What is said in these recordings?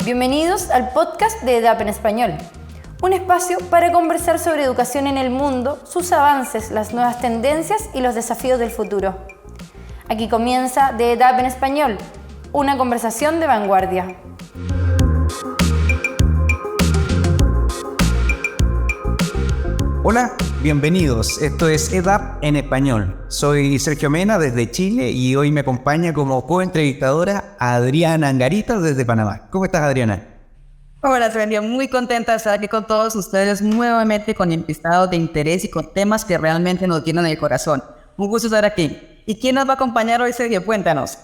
Bienvenidos al podcast de EDAP en Español, un espacio para conversar sobre educación en el mundo, sus avances, las nuevas tendencias y los desafíos del futuro. Aquí comienza de EDAP en Español, una conversación de vanguardia. Hola, bienvenidos. Esto es EDAP en Español. Soy Sergio Mena desde Chile y hoy me acompaña como coentrevistadora Adriana Angarita desde Panamá. ¿Cómo estás, Adriana? Hola, Sergio. Muy contenta de estar aquí con todos ustedes nuevamente con invitados de interés y con temas que realmente nos llenan el corazón. Un gusto estar aquí. ¿Y quién nos va a acompañar hoy, Sergio? Cuéntanos.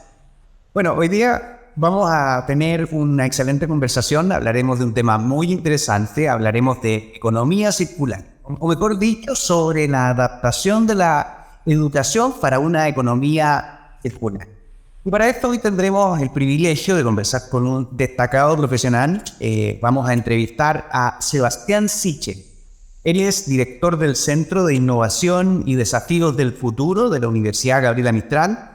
Bueno, hoy día vamos a tener una excelente conversación. Hablaremos de un tema muy interesante. Hablaremos de economía circular. O mejor dicho, sobre la adaptación de la educación para una economía circular. Y para esto hoy tendremos el privilegio de conversar con un destacado profesional. Vamos a entrevistar a Sebastián Siche. Él es director del Centro de Innovación y Desafíos del Futuro de la Universidad Gabriela Mistral.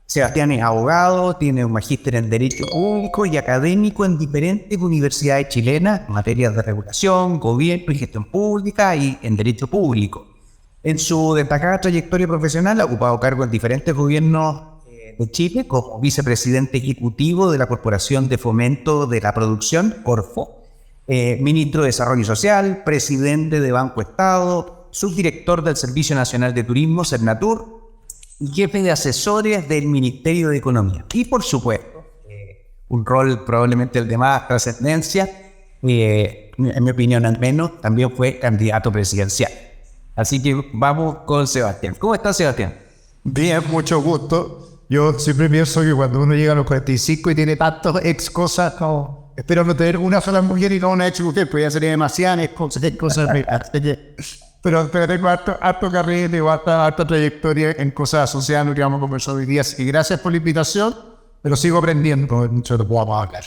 Sebastián es abogado, tiene un magíster en Derecho Público y académico en diferentes universidades chilenas en materias de regulación, gobierno y gestión pública y en Derecho Público. En su destacada trayectoria profesional ha ocupado cargos en diferentes gobiernos de Chile como vicepresidente ejecutivo de la Corporación de Fomento de la Producción, Corfo, ministro de Desarrollo Social, presidente de Banco Estado, subdirector del Servicio Nacional de Turismo, Sernatur, y jefe de asesores del Ministerio de Economía. Y por supuesto, un rol probablemente el de más trascendencia, en mi opinión al menos, también fue candidato presidencial. Así que vamos con Sebastián. ¿Cómo estás, Sebastián? Bien, mucho gusto. Yo siempre pienso que cuando uno llega a los 45 y tiene tantas ex cosas, como espero no tener una sola mujer y no una ex mujer, pues ya sería demasiadas cosas. Pero tengo harto carrera, tengo harta trayectoria en cosas sociales que vamos a conversar hoy día. Y gracias por la invitación, pero sigo aprendiendo mucho de lo que vamos a hablar.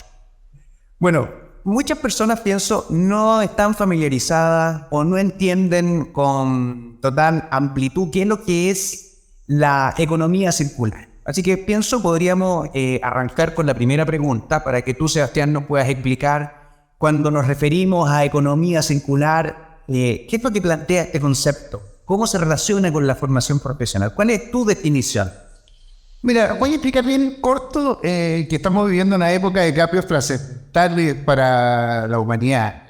Bueno, muchas personas, pienso, no están familiarizadas o no entienden con total amplitud qué es lo que es la economía circular. Así que pienso podríamos arrancar con la primera pregunta para que tú, Sebastián, nos puedas explicar cuando nos referimos a economía circular. ¿Qué es lo que plantea este concepto? ¿Cómo se relaciona con la formación profesional? ¿Cuál es tu definición? Mira, voy a explicar bien corto que estamos viviendo una época de cambios trascendentales para la humanidad.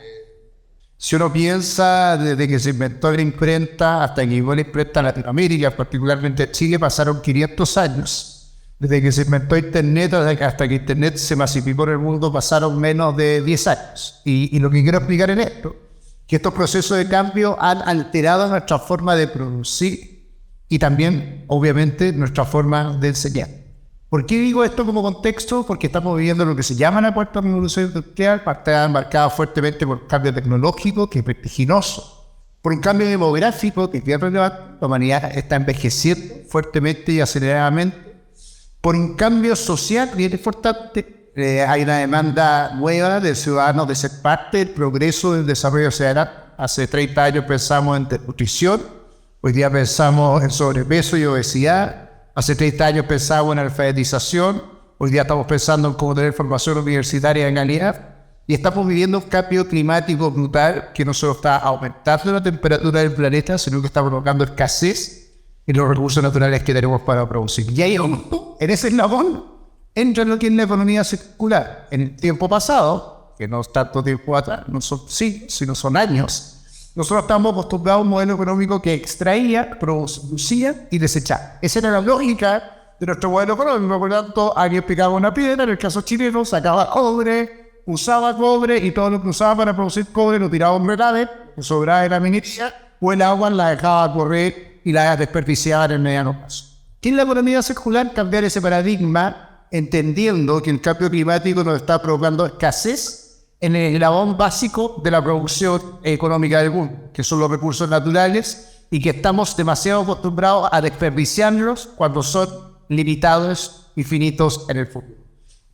Si uno piensa desde que se inventó la imprenta hasta que llegó la imprenta a Latinoamérica, particularmente a Chile, pasaron 500 años. Desde que se inventó Internet hasta que Internet se masificó en el mundo pasaron menos de 10 años. Y lo que quiero explicar en esto, que estos procesos de cambio han alterado nuestra forma de producir y también, obviamente, nuestra forma de enseñar. ¿Por qué digo esto como contexto? Porque estamos viviendo lo que se llama la cuarta revolución industrial, marcada fuertemente por un cambio tecnológico que es vertiginoso, por un cambio demográfico que es bien relevante, la humanidad está envejeciendo fuertemente y aceleradamente, por un cambio social bien importante. Hay una demanda nueva de ciudadanos de ser parte del progreso del desarrollo ciudadano. Hace 30 años pensamos en desnutrición, hoy día pensamos en sobrepeso y obesidad. Hace 30 años pensamos en alfabetización, hoy día estamos pensando en cómo tener formación universitaria de calidad. Y estamos viviendo un cambio climático brutal que no solo está aumentando la temperatura del planeta, sino que está provocando escasez en los recursos naturales que tenemos para producir. Y ahí, en ese eslabón, entra lo que es la economía circular. En el tiempo pasado, que no es tanto tiempo atrás, no son siglos, sino son años, nosotros estamos acostumbrados a un modelo económico que extraía, producía y desechaba. Esa era la lógica de nuestro modelo económico. Por lo tanto, alguien picaba una piedra, en el caso chileno, sacaba cobre, usaba cobre y todo lo que usaba para producir cobre lo tiraba a un relave, que sobraba de la minería, o el agua la dejaba correr y la desperdiciaba en el mediano plazo. ¿Qué es la economía circular? Cambiar ese paradigma, entendiendo que el cambio climático nos está provocando escasez en el eslabón básico de la producción económica del mundo, que son los recursos naturales, y que estamos demasiado acostumbrados a desperdiciarlos cuando son limitados y finitos en el futuro.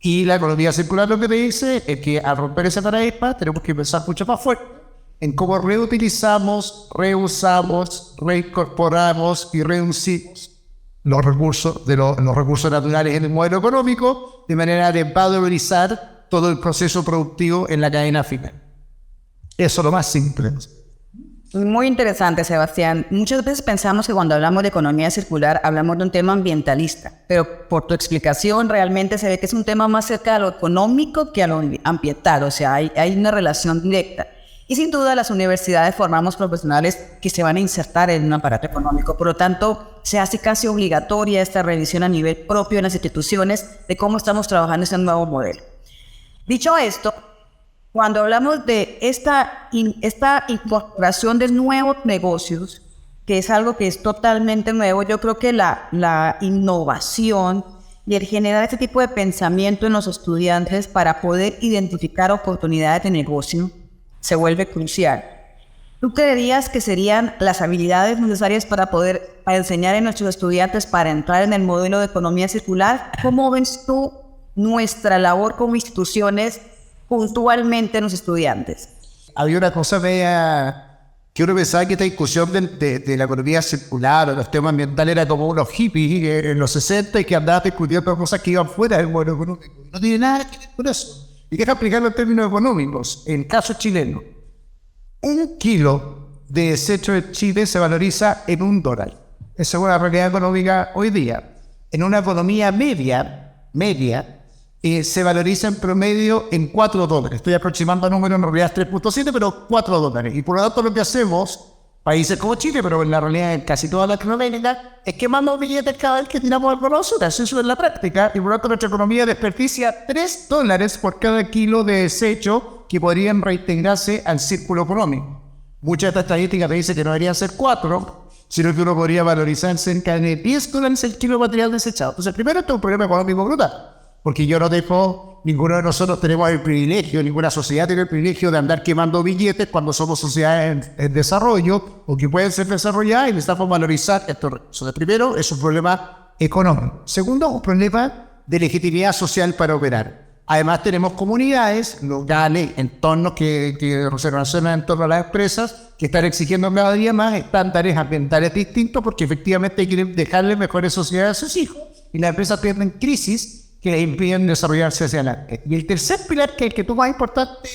Y la economía circular lo que te dice es que al romper ese paradigma tenemos que pensar mucho más fuerte en cómo reutilizamos, reusamos, reincorporamos y reducimos los recursos naturales en el modelo económico, de manera de valorizar todo el proceso productivo en la cadena final. Eso es lo más simple. Muy interesante, Sebastián. Muchas veces pensamos que cuando hablamos de economía circular hablamos de un tema ambientalista, pero por tu explicación realmente se ve que es un tema más cerca de lo económico que a lo ambiental, o sea, hay una relación directa. Y sin duda las universidades formamos profesionales que se van a insertar en un aparato económico, por lo tanto se hace casi obligatoria esta revisión a nivel propio en las instituciones de cómo estamos trabajando este nuevo modelo. Dicho esto, cuando hablamos de esta incorporación de nuevos negocios, que es algo que es totalmente nuevo, yo creo que la innovación y el generar este tipo de pensamiento en los estudiantes para poder identificar oportunidades de negocio se vuelve crucial. ¿Tú creerías que serían las habilidades necesarias para enseñar a nuestros estudiantes para entrar en el modelo de economía circular? ¿Cómo ves tú nuestra labor como instituciones puntualmente en los estudiantes? Había una cosa que uno pensaba que esta discusión de la economía circular o los temas ambientales era como unos hippies en los 60 y que andaban discutiendo cosas que iban fuera del modelo económico. No tiene nada que ver con eso. Y deja explicarlo en términos económicos. En el caso chileno, 1 kilo de desecho de Chile se valoriza en $1. Esa es una realidad económica hoy día. En una economía media, se valoriza en promedio en $4. Estoy aproximando a números, en realidad es 3.7, pero $4. Y por lo tanto lo que hacemos, países como Chile, pero en la realidad en casi toda Latinoamérica, es quemando billetes cada vez que tiramos algo a basura. Eso es la práctica. Y por lo tanto nuestra economía desperdicia $3 por cada kilo de desecho que podrían reintegrarse al círculo económico. Muchas de estas estadísticas te dicen que no deberían ser 4, sino que uno podría valorizar cerca de $10 el kilo de material desechado. Entonces, primero, esto es un problema económico brutal. Porque yo no dejo, ninguno de nosotros tenemos el privilegio, ninguna sociedad tiene el privilegio de andar quemando billetes cuando somos sociedades en desarrollo o que pueden ser desarrolladas y necesitamos valorizar estos recursos. Primero, es un problema económico. Segundo, un problema de legitimidad social para operar. Además, tenemos comunidades locales, entornos que se relacionan en torno a las empresas que están exigiendo cada día más estándares ambientales distintos porque efectivamente quieren dejarle mejores sociedades a sus hijos y las empresas tienen crisis que les impiden desarrollarse hacia adelante. Y el tercer pilar, que es el que tú más importante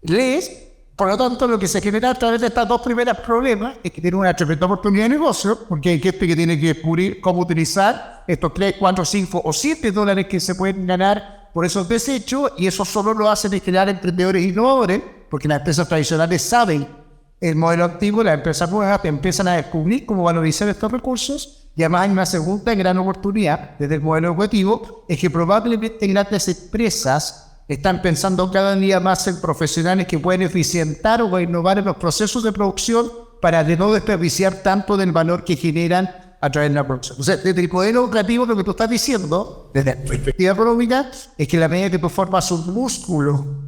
lees, por lo tanto, lo que se genera a través de estos dos primeros problemas es que tiene una tremenda oportunidad de negocio, porque hay gente que tiene que descubrir cómo utilizar estos 3, 4, 5 o $7 que se pueden ganar por esos desechos, y eso solo lo hacen en general emprendedores innovadores, porque las empresas tradicionales saben el modelo antiguo, las empresas nuevas empiezan a descubrir cómo valorizar estos recursos. Y además hay una segunda gran oportunidad desde el modelo educativo, es que probablemente grandes empresas están pensando cada día más en profesionales que pueden eficientar o innovar en los procesos de producción para no desperdiciar tanto del valor que generan a través de la producción. O sea, desde el modelo educativo, lo que tú estás diciendo, desde la perspectiva económica, es que a la medida que tú formas un músculo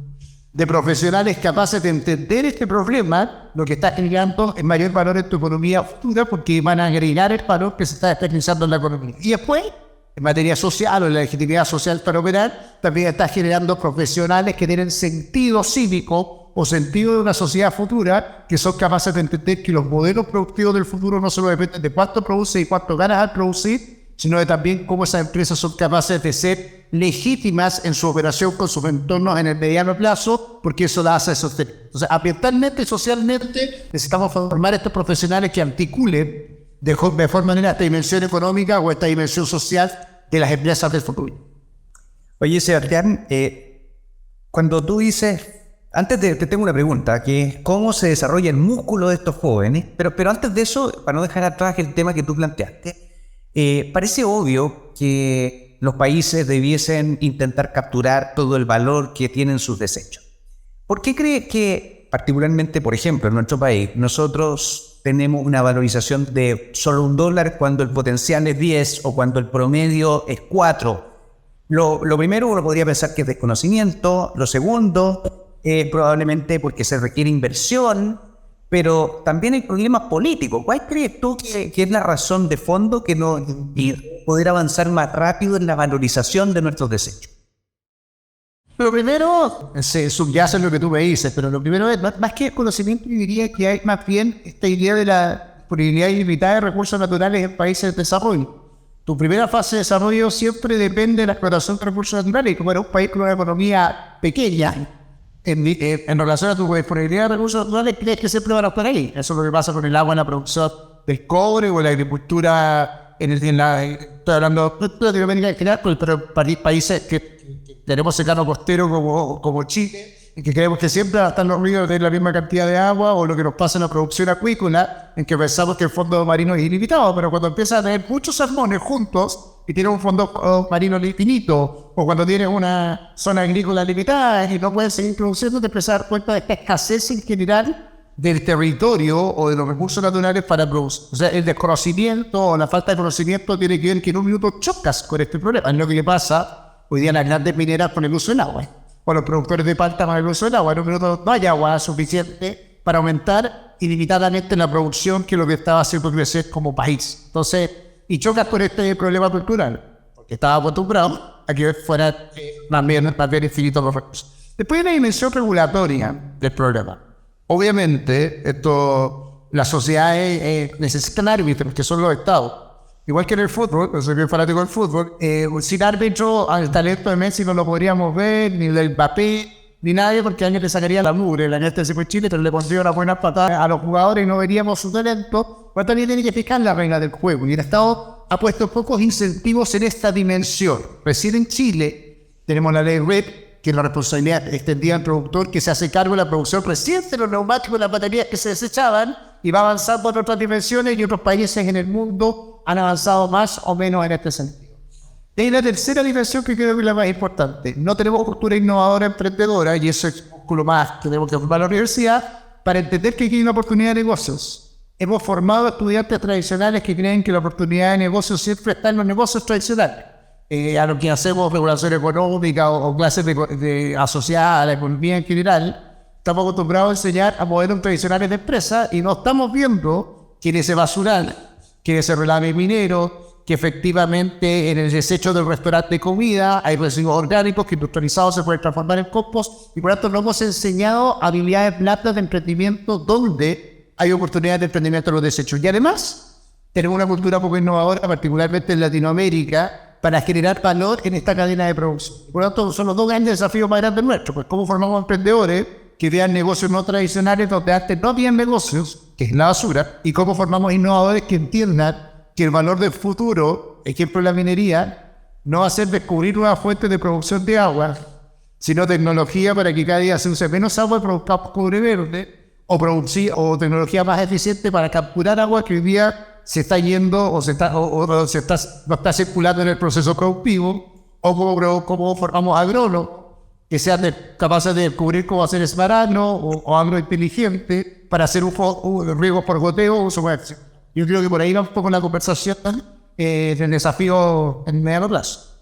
de profesionales capaces de entender este problema, lo que está generando es mayor valor en tu economía futura porque van a agregar el valor que se está desperdiciando en la economía. Y después, en materia social o en la legitimidad social para operar, también está generando profesionales que tienen sentido cívico o sentido de una sociedad futura, que son capaces de entender que los modelos productivos del futuro no solo dependen de cuánto produce y cuánto ganas al producir, sino de también cómo esas empresas son capaces de ser legítimas en su operación con sus entornos en el mediano plazo, porque eso la hace sostenible. Entonces, ambientalmente y socialmente necesitamos formar a estos profesionales que articulen de mejor manera esta dimensión económica o esta dimensión social de las empresas del futuro. Oye, Sebastián, cuando tú dices, te tengo una pregunta, que es cómo se desarrolla el músculo de estos jóvenes, pero antes de eso, para no dejar atrás el tema que tú planteaste, parece obvio que los países debiesen intentar capturar todo el valor que tienen sus desechos. ¿Por qué crees que, particularmente, por ejemplo, en nuestro país, nosotros tenemos una valorización de solo $1 cuando el potencial es 10 o cuando el promedio es 4? Lo primero, uno podría pensar que es desconocimiento. Lo segundo, probablemente porque se requiere inversión. Pero también hay problemas políticos. ¿Cuál crees tú que es la razón de fondo que nos impide poder avanzar más rápido en la valorización de nuestros desechos? Lo primero, se subyace en lo que tú me dices, pero lo primero es, más que el conocimiento, yo diría que hay más bien esta idea de la disponibilidad ilimitada de recursos naturales en países de desarrollo. tu primera fase de desarrollo siempre depende de la explotación de recursos naturales. Y como era un país con una economía pequeña, en relación a tu disponibilidad de recursos naturales, crees que siempre van a estar ahí. Eso es lo que pasa con el agua en la producción del cobre o en la agricultura, estoy hablando de Latinoamérica en general, pero países que tenemos cercano costero como Chile, en que creemos que siempre hasta los ríos tienen la misma cantidad de agua, o lo que nos pasa en la producción acuícola, en que pensamos que el fondo marino es ilimitado, pero cuando empiezas a tener muchos salmones juntos y tienes un fondo marino infinito, o cuando tienes una zona agrícola limitada y no puedes seguir produciendo, te empiezas a dar cuenta de esta escasez en general del territorio o de los recursos naturales para producir. O sea, el desconocimiento o la falta de conocimiento tiene que ver que en un minuto chocas con este problema. Es lo que pasa hoy día en las grandes mineras con el uso del agua, o los productores de palta con el uso del agua. En un minuto no hay agua suficiente para aumentar ilimitadamente la producción, que es lo que estaba haciendo crecer como país. Entonces, y chocas con este problema cultural, porque estaba acostumbrado a que fuera más bien infinitos los recursos. Después hay una dimensión regulatoria del problema. Obviamente, las sociedades necesitan árbitros, que son los estados. Igual que en el fútbol, yo soy bien fanático del fútbol, sin árbitro al talento de Messi no lo podríamos ver, ni del Mbappé, ni nadie, porque alguien le sacaría la mugre. La gente se fue en Chile, pero le pondría una buena patada a los jugadores y no veríamos su talento. Pero también tiene que fijar la regla del juego. Y el Estado ha puesto pocos incentivos en esta dimensión. Recién en Chile tenemos la ley REP, que es la responsabilidad extendida al productor, que se hace cargo de la producción reciente de los neumáticos y las baterías que se desechaban, y va avanzando en otras dimensiones, y otros países en el mundo han avanzado más o menos en este sentido. Y la tercera dimensión, que creo que es la más importante: no tenemos cultura innovadora emprendedora, y eso es lo más que tenemos que formar a la universidad para entender que aquí hay una oportunidad de negocios. Hemos formado estudiantes tradicionales que creen que la oportunidad de negocio siempre está en los negocios tradicionales. A lo que hacemos regulación económica o clases asociadas a la economía en general, estamos acostumbrados a enseñar a modelos tradicionales de empresa, y no estamos viendo que en ese basural, que en ese relave minero, que efectivamente en el desecho del restaurante de comida hay residuos orgánicos que industrializados se pueden transformar en compost, y por lo tanto no hemos enseñado habilidades blandas de emprendimiento donde hay oportunidades de emprendimiento en los desechos. Y además tenemos una cultura poco innovadora, particularmente en Latinoamérica, para generar valor en esta cadena de producción. Por lo tanto, son los dos grandes desafíos más grandes nuestros: pues cómo formamos emprendedores que vean negocios no tradicionales donde antes no habían negocios, que es la basura, y cómo formamos innovadores que entiendan que el valor del futuro, ejemplo la minería, no va a ser descubrir nuevas fuentes de producción de agua, sino tecnología para que cada día se use menos agua y produzcamos cobre verde, o tecnología más eficiente para capturar agua que hoy día se está yendo o no está circulando en el proceso productivo, o cómo formamos agrónomos que sean capaces de descubrir cómo hacer esmarano o agrointeligente para hacer un riego por goteo o uso máximo. Yo creo que por ahí va un poco la conversación del desafío en mediano plazo.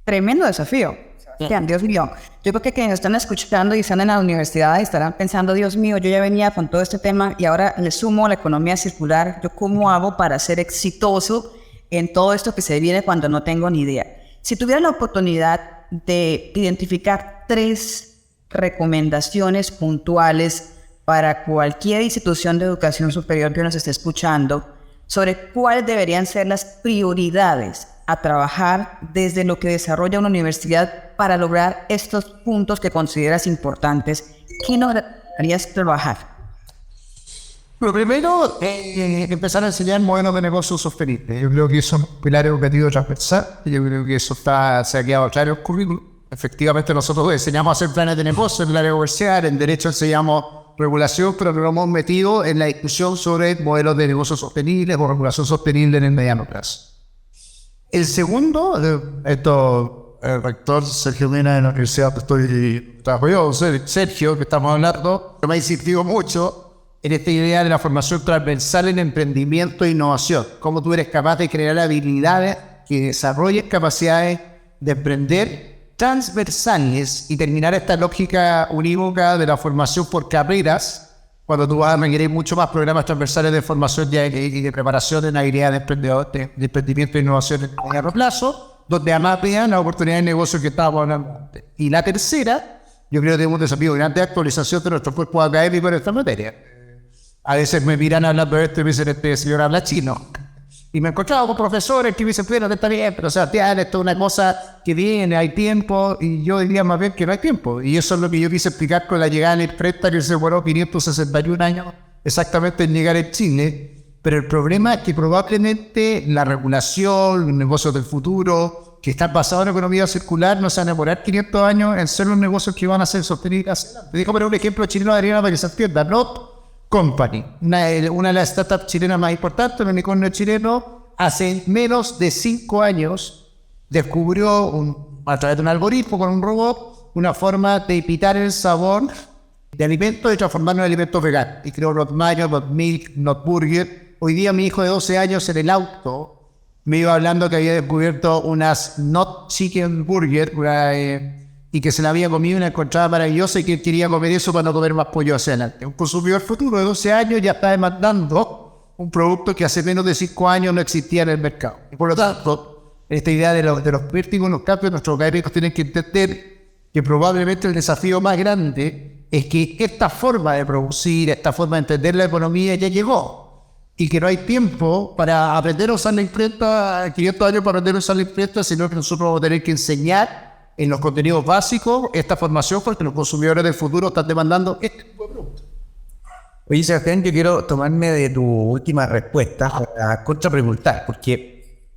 Tremendo desafío. Sebastián, Dios mío. Yo creo que quienes están escuchando y están en la universidad estarán pensando: Dios mío, yo ya venía con todo este tema y ahora le sumo la economía circular. ¿Yo cómo hago para ser exitoso en todo esto que se viene cuando no tengo ni idea? Si tuviera la oportunidad de identificar 3 recomendaciones puntuales para cualquier institución de educación superior que nos esté escuchando, sobre cuáles deberían ser las prioridades a trabajar desde lo que desarrolla una universidad para lograr estos puntos que consideras importantes, ¿qué nos harías trabajar? Lo primero es empezar a enseñar modelos de negocio sostenibles. Yo creo que eso es un pilar educativo transversal. Yo creo que eso se ha quedado claro en el currículum. Efectivamente, nosotros enseñamos a hacer planes de negocio en el área comercial, en derecho enseñamos regulación, pero nos hemos metido en la discusión sobre modelos de negocios sostenibles o regulación sostenible en el mediano plazo. El segundo, el rector Sergio Mena de la universidad que Sergio, que estamos hablando, me ha insistido mucho en esta idea de la formación transversal en emprendimiento e innovación. Cómo tú eres capaz de crear habilidades que desarrolles capacidades de emprender transversales y terminar esta lógica unívoca de la formación por carreras, cuando tú vas a requerir mucho más programas transversales de formación y de preparación en habilidades de emprendimiento e innovación en mediano plazo, donde además vean la oportunidad de negocio que estábamos hablando antes. Y la tercera, yo creo que tenemos un desafío grande de actualización de nuestro cuerpo académico en esta materia. A veces me miran hablando de esto y me dicen: este señor habla chino. Y me encontraba con profesores que me dicen, pero está bien, pero Sebastián, esto es una cosa que viene, hay tiempo, y yo diría más bien que no hay tiempo. Y eso es lo que yo quise explicar con la llegada del imprenta, que se demoró 561 años exactamente en llegar en Chile. Pero el problema es que probablemente la regulación, los negocios del futuro, que están basados en economía circular, no se van a demorar 500 años en ser los negocios que van a ser sostenibles. Te digo, pero un ejemplo chileno, Adriana, para que se entienda, Not Company, una de las startups chilenas más importantes, un unicornio chileno, hace menos de 5 años descubrió, a través de un algoritmo con un robot, una forma de imitar el sabor de alimentos y transformarlo en alimentos veganos. Y creó Not Mayo, Not Milk, Not Burger. Hoy día mi hijo de 12 años en el auto me iba hablando que había descubierto unas Not Chicken Burger y que se la había comido y la encontraba maravillosa y que quería comer eso para no comer más pollo hacia adelante. Un consumidor futuro de 12 años ya está demandando un producto que hace menos de 5 años no existía en el mercado. Y por lo tanto, esta idea de los vértigos, los cambios, nuestros académicos tienen que entender que probablemente el desafío más grande es que esta forma de producir, esta forma de entender la economía ya llegó y que no hay tiempo para aprender a usar la imprenta, 500 años para aprender a usar la imprenta, sino que nosotros vamos a tener que enseñar en los contenidos básicos esta formación porque los consumidores del futuro están demandando este tipo de productos. Oye, Sebastián, yo quiero tomarme de tu última respuesta para contrapreguntar, porque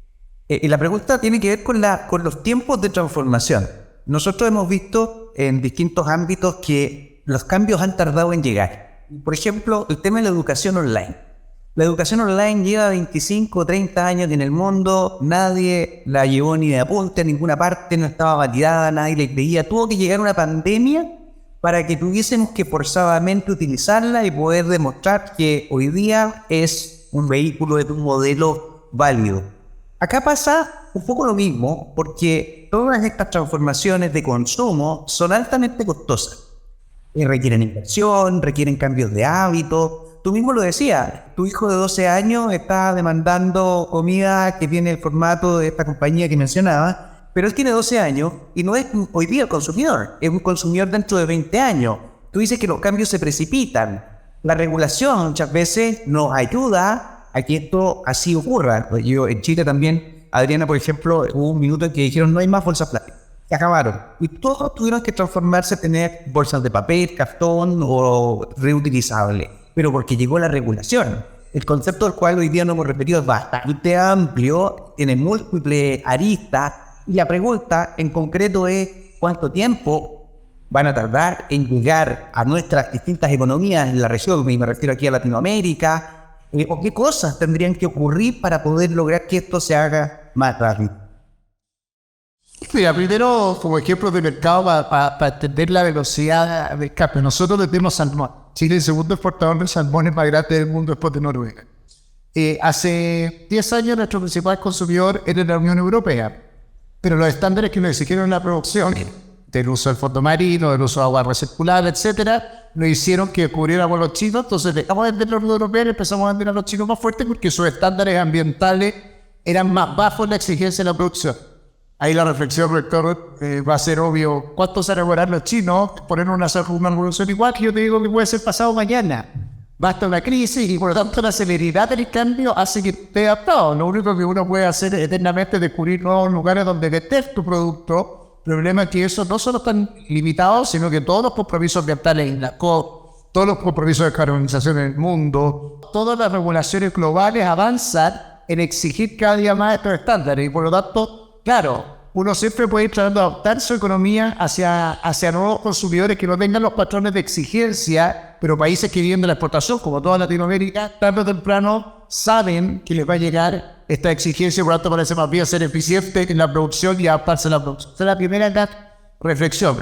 la pregunta tiene que ver con los tiempos de transformación. Nosotros hemos visto en distintos ámbitos que los cambios han tardado en llegar. Por ejemplo, el tema de la educación online. La educación online lleva 25 o 30 años en el mundo, nadie la llevó ni de apunte a ninguna parte, no estaba validada, nadie le creía. Tuvo que llegar una pandemia para que tuviésemos que forzadamente utilizarla y poder demostrar que hoy día es un vehículo de un modelo válido. Acá pasa un poco lo mismo, porque todas estas transformaciones de consumo son altamente costosas. Requieren inversión, requieren cambios de hábitos. Tú mismo lo decías, tu hijo de 12 años está demandando comida que tiene el formato de esta compañía que mencionaba, pero él tiene 12 años y no es hoy día el consumidor, es un consumidor dentro de 20 años. Tú dices que los cambios se precipitan. La regulación muchas veces nos ayuda a que esto así ocurra. Yo en Chile también, Adriana, por ejemplo, hubo un minuto en que dijeron no hay más bolsas plásticas. Se acabaron. Y todos tuvieron que transformarse, tener bolsas de papel, cartón o reutilizables. Pero porque llegó la regulación. El concepto del cual hoy día nos hemos repetido es bastante amplio, tiene múltiples aristas, y la pregunta en concreto es ¿cuánto tiempo van a tardar en llegar a nuestras distintas economías en la región? Me refiero aquí a Latinoamérica, o qué cosas tendrían que ocurrir para poder lograr que esto se haga más rápido. Mira, primero, como ejemplo de mercado, para entender la velocidad de escape, nosotros vendemos salmón. Chile es el segundo exportador de salmones más grande del mundo después de Noruega. Hace 10 años nuestro principal consumidor era la Unión Europea, pero los estándares que nos exigieron en la producción, del uso del fondo marino, del uso de agua recirculada, etcétera, nos hicieron que cubriéramos los chinos. Entonces dejamos de vender a los europeos y empezamos a vender a los chinos más fuertes porque sus estándares ambientales eran más bajos en la exigencia de la producción. Ahí la reflexión, rector, va a ser obvio. ¿Cuánto se van a demorar los chinos poner una revolución igual que yo te digo que puede ser pasado mañana? Basta una crisis y por lo tanto la celeridad del cambio hace que esté adaptado. Lo único que uno puede hacer eternamente es descubrir nuevos lugares donde vender tu producto. El problema es que eso no solo están limitados, sino que todos los compromisos ambientales en la COP, todos los compromisos de descarbonización en el mundo, todas las regulaciones globales avanzan en exigir cada día más estos estándares y por lo tanto, claro, uno siempre puede ir tratando de adaptar su economía hacia nuevos consumidores que no tengan los patrones de exigencia, pero países que viven de la exportación, como toda Latinoamérica, tarde o temprano saben que les va a llegar esta exigencia, por lo tanto parece más bien ser eficiente en la producción y adaptarse a la producción. Esta es la primera gran reflexión.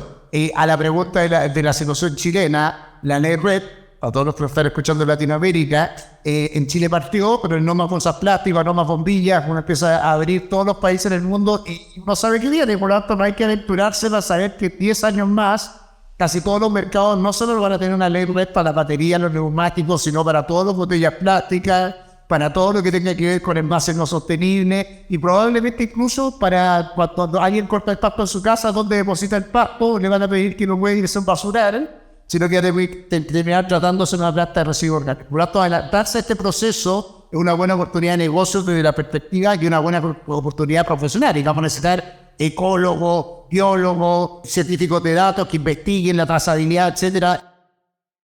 A la pregunta de la situación chilena, la ley RED, a todos los que están escuchando en Latinoamérica, en Chile partió, pero el no más bolsas plásticas, no más bombillas, uno empieza a abrir todos los países en el mundo y uno sabe que viene, por lo tanto no hay que aventurarse para saber que 10 años más, casi todos los mercados no solo van a tener una ley red para la batería, los neumáticos, sino para todas las botellas plásticas, para todo lo que tenga que ver con envases no sostenibles y probablemente incluso para cuando alguien corta el pasto en su casa, donde deposita el pasto, le van a pedir que no puede irse a un basural, sino que debe terminar tratándose de una planta de residuos orgánicos. Por lo tanto, adelantarse a este proceso es una buena oportunidad de negocio desde la perspectiva y una buena oportunidad profesional. Y vamos a necesitar ecólogos, biólogos, científicos de datos que investiguen la trazabilidad, etcétera.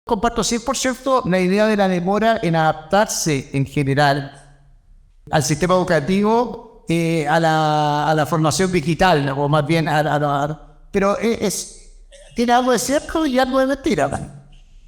Comparto 100% la idea de la demora en adaptarse en general al sistema educativo, a la formación digital, o más bien pero tiene algo de cierto y algo de mentira.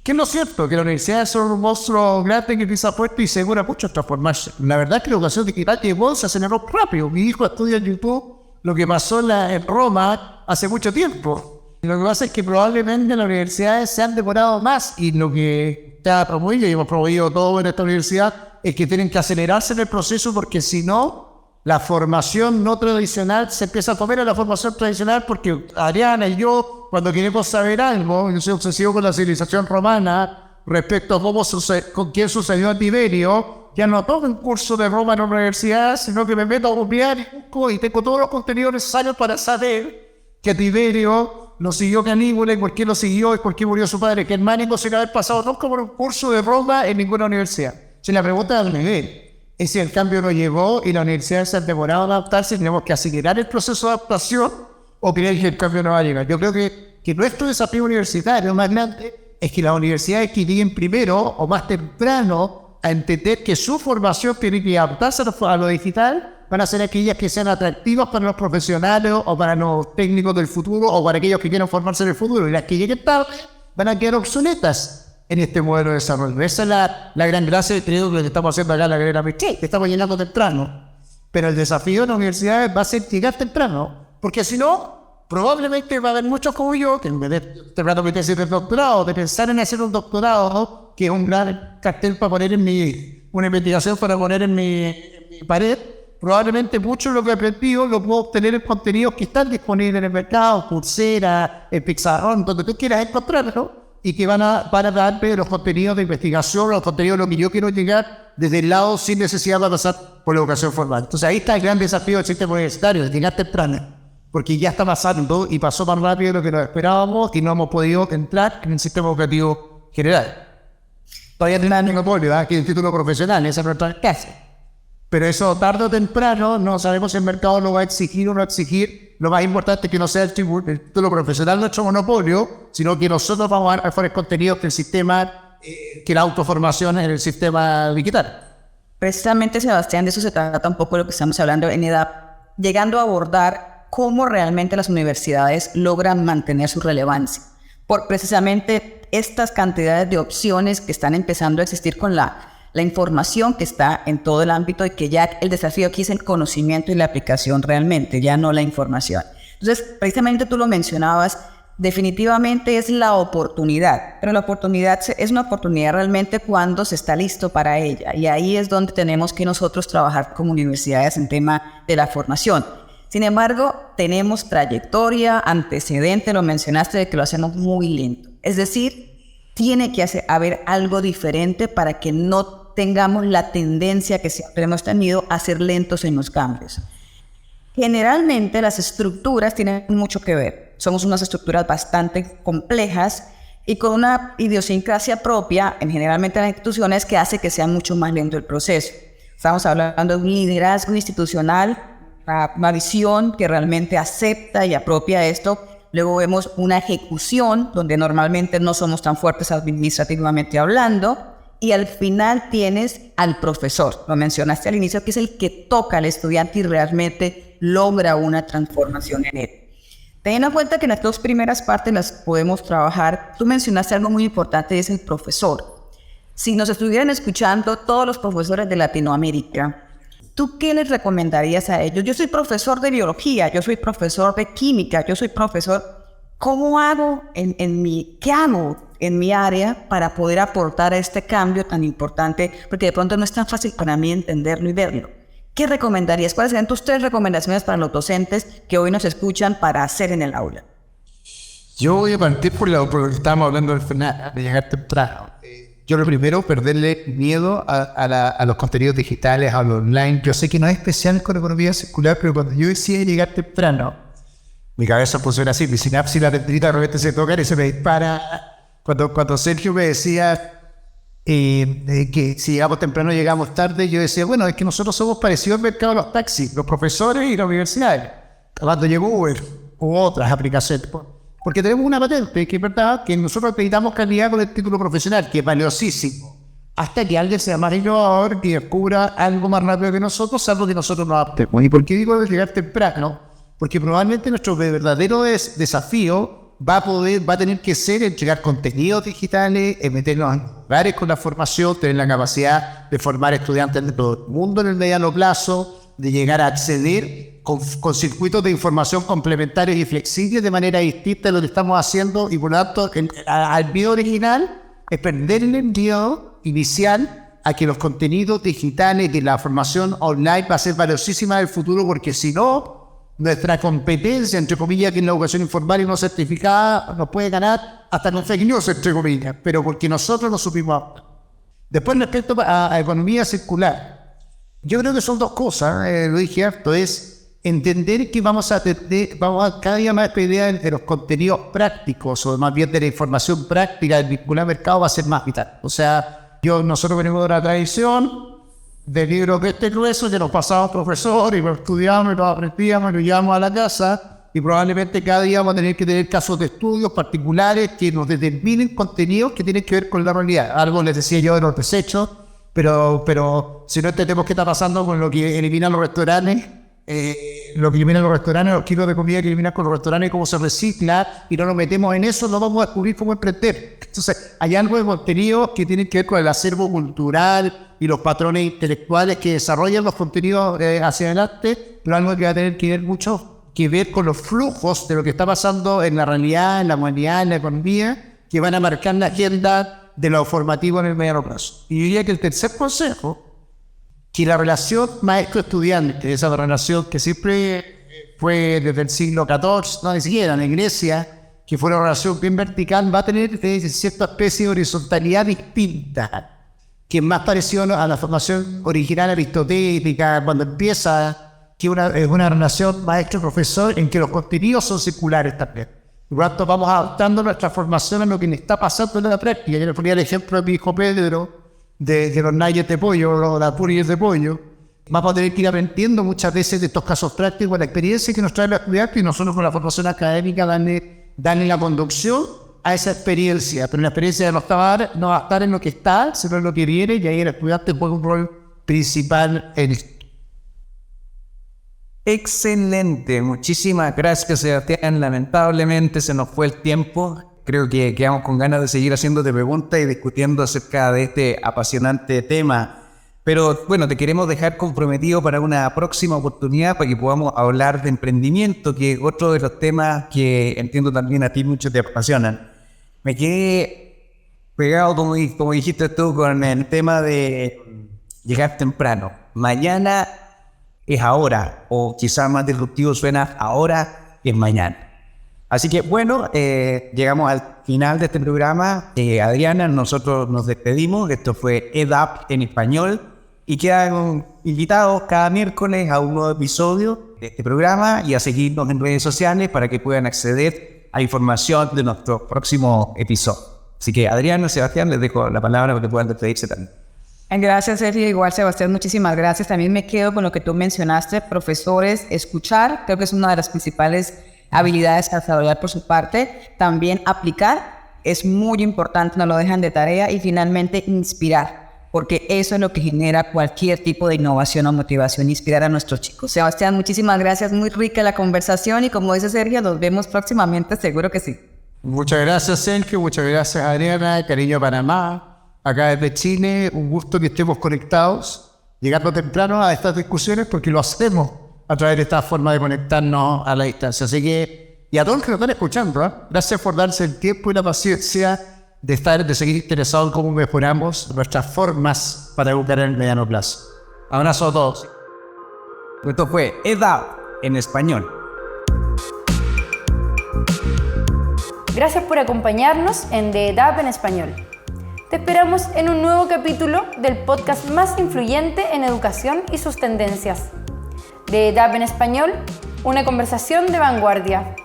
¿Qué es lo cierto? Que las universidades son un monstruo grande que pisa puesto y segura mucho transformarse. La verdad es que la educación digital llegó, se aceleró rápido. Mi hijo estudia en YouTube lo que pasó en Roma hace mucho tiempo. Y lo que pasa es que probablemente las universidades se han demorado más, y lo que está promovido, y hemos promovido todo en esta universidad, es que tienen que acelerarse en el proceso, porque si no, la formación no tradicional se empieza a comer a la formación tradicional, porque Ariana y yo, cuando queremos saber algo, yo soy obsesivo con la civilización romana respecto a con quién sucedió a Tiberio, ya no tomo un curso de Roma en la universidad, sino que me meto a googlear y tengo todos los contenidos necesarios para saber que Tiberio lo siguió Canígula, y por qué lo siguió, y por qué murió su padre Germánico, sin haber pasado nunca por un curso de Roma en ninguna universidad. Si la pregunta es al nivel, es si el cambio no llegó y la universidad se ha demorado en adaptarse, tenemos que acelerar el proceso de adaptación, o creer que el cambio no va a llegar. Yo creo que nuestro desafío universitario más grande es que las universidades que lleguen primero o más temprano a entender que su formación tiene que adaptarse a lo digital, van a ser aquellas que sean atractivas para los profesionales o para los técnicos del futuro o para aquellos que quieran formarse en el futuro. Y las que lleguen tarde van a quedar obsoletas en este modelo de desarrollo. Esa es la gran gracia de lo que estamos haciendo acá en la carrera que estamos llenando temprano. Pero el desafío de las universidades va a ser llegar temprano, porque si no, probablemente va a haber muchos como yo que en vez de terminar mi tesis de doctorado, de pensar en hacer un doctorado, que es un gran cartel para poner una investigación para poner en mi pared, probablemente mucho de lo que he aprendido lo puedo obtener en contenidos que están disponibles en el mercado, Coursera, en Pixarron, donde tú quieras encontrarlo, y que van a darme los contenidos de investigación, los contenidos de lo que yo quiero llegar desde el lado sin necesidad de pasar por la educación formal. Entonces ahí está el gran desafío del sistema universitario, de llegar temprano, porque ya está pasando y pasó más rápido de lo que nos esperábamos y no hemos podido entrar en el sistema educativo general. Todavía tenemos el monopolio, que es el título profesional, esa es nuestra casa. Pero eso tarde o temprano, no sabemos si el mercado lo va a exigir o no exigir. Lo más importante es que no sea el título profesional nuestro monopolio, sino que nosotros vamos a dar mejores contenidos que el sistema, que la autoformación en el sistema digital. Precisamente, Sebastián, de eso se trata un poco lo que estamos hablando en EDAP, llegando a abordar cómo realmente las universidades logran mantener su relevancia, por precisamente estas cantidades de opciones que están empezando a existir con la información que está en todo el ámbito, y que ya el desafío aquí es el conocimiento y la aplicación realmente, ya no la información. Entonces, precisamente tú lo mencionabas, definitivamente es la oportunidad, pero la oportunidad es una oportunidad realmente cuando se está listo para ella, y ahí es donde tenemos que nosotros trabajar como universidades en tema de la formación. Sin embargo, tenemos trayectoria, antecedente, lo mencionaste, de que lo hacemos muy lento. Es decir, tiene que haber algo diferente para que no tengamos la tendencia que siempre hemos tenido a ser lentos en los cambios. Generalmente las estructuras tienen mucho que ver. Somos unas estructuras bastante complejas y con una idiosincrasia propia, generalmente en las instituciones, que hace que sea mucho más lento el proceso. Estamos hablando de un liderazgo institucional, una visión que realmente acepta y apropia esto. Luego vemos una ejecución donde normalmente no somos tan fuertes administrativamente hablando, y al final tienes al profesor, lo mencionaste al inicio, que es el que toca al estudiante y realmente logra una transformación en él. Teniendo en cuenta que las dos primeras partes las podemos trabajar, tú mencionaste algo muy importante, es el profesor. Si nos estuvieran escuchando todos los profesores de Latinoamérica, ¿tú qué les recomendarías a ellos? Yo soy profesor de biología, yo soy profesor de química, yo soy profesor. ¿Cómo hago qué hago en mi área para poder aportar a este cambio tan importante? Porque de pronto no es tan fácil para mí entenderlo y verlo. ¿Qué recomendarías? ¿Cuáles serían tus 3 recomendaciones para los docentes que hoy nos escuchan para hacer en el aula? Yo voy a partir por lo que estábamos hablando al final, de llegar temprano. Yo lo primero, perderle miedo a los contenidos digitales, a lo online. Yo sé que no es especial con economía circular, pero cuando yo decía llegar temprano, mi cabeza funciona así, mi sinapsis, la dendrita de repente se toca y se me dispara. Cuando Sergio me decía, que si llegamos temprano, llegamos tarde. Yo decía, bueno, es que nosotros somos parecidos al mercado de los taxis, los profesores y las universidades. Cuando llegó Uber u otras aplicaciones, porque tenemos una patente, que es verdad, que nosotros acreditamos calidad con el título profesional, que es valiosísimo, hasta que alguien sea más innovador y descubra algo más rápido que nosotros, salvo que nosotros nos adaptemos. ¿Y por qué digo de llegar temprano? Porque probablemente nuestro verdadero desafío va a tener que ser entregar contenidos digitales, meternos en lugares con la formación, tener la capacidad de formar estudiantes de todo el mundo en el mediano plazo, de llegar a acceder con circuitos de información complementarios y flexibles de manera distinta de lo que estamos haciendo, y por lo tanto al video original es perder el envío inicial a que los contenidos digitales de la formación online va a ser valiosísima en el futuro, porque si no, nuestra competencia, entre comillas, que es la educación informal y no certificada, nos puede ganar hasta con fake news, entre comillas, pero porque nosotros no supimos. Después, respecto a economía circular, yo creo que son dos cosas, lo dije harto, es entender que vamos a cada día más esta idea de los contenidos prácticos, o más bien de la información práctica del vinculado al mercado, va a ser más vital. O sea, nosotros venimos de una tradición de libros de este grueso que nos pasaba profesor y lo estudiamos y lo aprendíamos y lo llevamos a la casa, y probablemente cada día vamos a tener que tener casos de estudios particulares que nos determinen contenidos que tienen que ver con la realidad. Algo les decía yo de los desechos, pero si no entendemos qué está pasando con lo que eliminan los restaurantes, los kilos de comida que eliminan con los restaurantes, cómo se recicla, y no nos metemos en eso, no vamos a descubrir cómo emprender. Entonces, hay algo de contenido que tiene que ver con el acervo cultural y los patrones intelectuales que desarrollan los contenidos hacia adelante, pero algo que va a tener que ver mucho que ver con los flujos de lo que está pasando en la realidad, en la humanidad, en la economía, que van a marcar la agenda de lo formativo en el mediano plazo. Y yo diría que el tercer consejo, que la relación maestro-estudiante, esa relación que siempre fue desde el siglo XIV, no ni siquiera en Grecia, que fue una relación bien vertical, va a tener cierta especie de horizontalidad distinta, que es más parecido a la formación original aristotélica, cuando empieza, que es una relación maestro-profesor en que los contenidos son circulares también. Por lo tanto, vamos adaptando nuestra formación a lo que le está pasando en la práctica. Yo le ponía el ejemplo de mi hijo Pedro, de los nuggets de pollo, las purries de pollo. Vamos a tener que ir aprendiendo muchas veces de estos casos prácticos, la experiencia que nos trae los estudiantes, y nosotros con la formación académica darle la conducción a esa experiencia. Pero la experiencia no va a estar en lo que está, sino en lo que viene, y ahí el estudiante juega un rol principal en esto. Excelente, muchísimas gracias, Sebastián. Lamentablemente se nos fue el tiempo. Creo que quedamos con ganas de seguir haciéndote preguntas y discutiendo acerca de este apasionante tema. Pero bueno, te queremos dejar comprometido para una próxima oportunidad para que podamos hablar de emprendimiento, que es otro de los temas que entiendo también a ti mucho te apasionan. Me quedé pegado, como dijiste tú, con el tema de llegar temprano. Mañana es ahora, o quizás más disruptivo suena ahora es mañana. Así que bueno, llegamos al final de este programa. Adriana, nosotros nos despedimos. Esto fue EDAP en español, y quedan invitados cada miércoles a un nuevo episodio de este programa y a seguirnos en redes sociales para que puedan acceder a información de nuestro próximo episodio. Así que Adriana, Sebastián, les dejo la palabra para que puedan despedirse también. Gracias, Sergio. Igual, Sebastián, muchísimas gracias. También me quedo con lo que tú mencionaste, profesores, escuchar. Creo que es una de las principales habilidades a desarrollar por su parte. También aplicar es muy importante, no lo dejan de tarea. Y finalmente inspirar, porque eso es lo que genera cualquier tipo de innovación o motivación, inspirar a nuestros chicos. Sebastián, muchísimas gracias, muy rica la conversación, y como dice Sergio, nos vemos próximamente, seguro que sí. Muchas gracias, Sergio, muchas gracias, Adriana, cariño Panamá, acá desde Chile, un gusto que estemos conectados, llegando temprano a estas discusiones, porque lo hacemos a través de esta forma de conectarnos a la distancia. Así que, y a todos los que nos están escuchando, gracias por darse el tiempo y la paciencia de seguir interesados en cómo mejoramos nuestras formas para educar en el mediano plazo. Abrazo a todos. Esto fue EDAP en español. Gracias por acompañarnos en The EDAP en español. Te esperamos en un nuevo capítulo del podcast más influyente en educación y sus tendencias. The EDAP en español, una conversación de vanguardia.